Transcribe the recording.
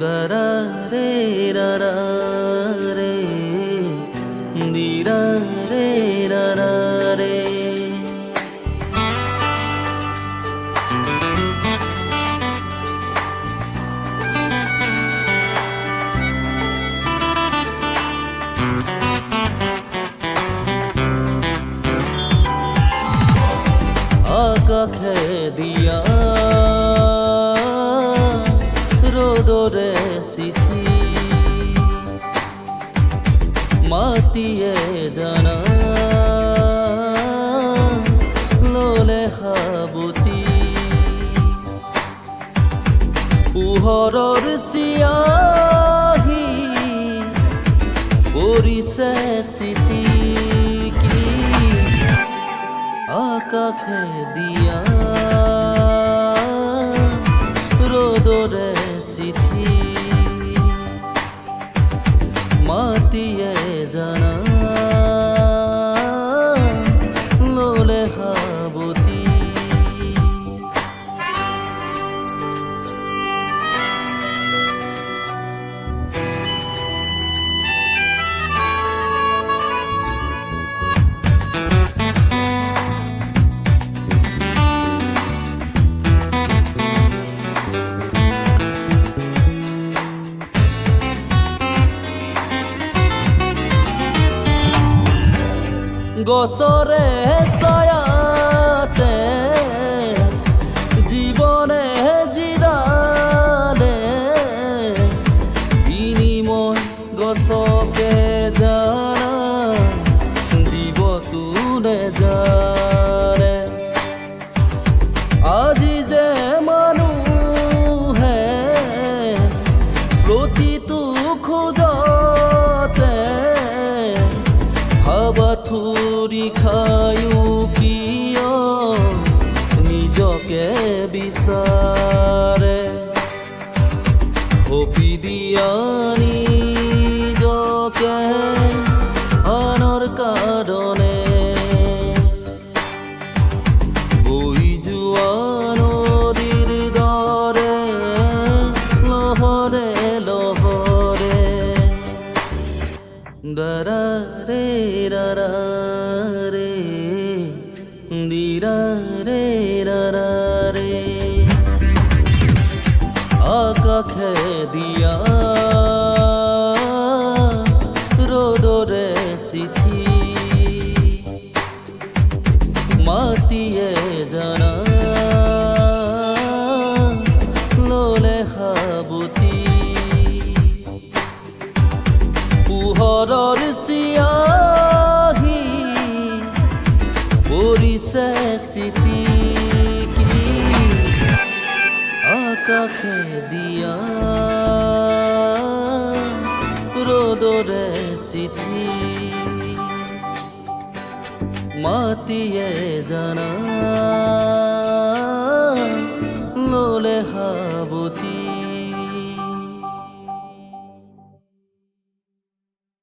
दरा रे रा रे दीरा रे रा रे। আকাশে দিয়া রোদরে চিঠি মাতিয়ে জানা ললে সাবতি পোহৰৰ চিয়াহী পৰিছে চিঠি আকাশে দিয়া ৰোদৰে চিঠি মাতিয়ে জানা ললে সাবতি। গছৰে ছায়াতে জীৱনে জিৰালে বিনিময় গছকে জানা দিব তোনে জানে। আজি যে মানুহে প্ৰতিটো খোজতে হাবাথুৰি খায়ো কিয় নিজকে বিচাৰে সপি দিয়া নিজকে আনৰ কাৰণে বৈ যোৱা নদীৰ দৰে লহৰে লহৰে দৰা ৰে ৰা ৰে দীৰা ৰে ৰা ৰে। আকাশে দিয়া ৰোদৰে চিঠি মাতিয়ে জানা ললে সাবতি পোহৰৰ চিয়াহী পৰিছে চিঠি আকাশে দিয়া ৰোদৰে চিঠি মাতিয়ে জানা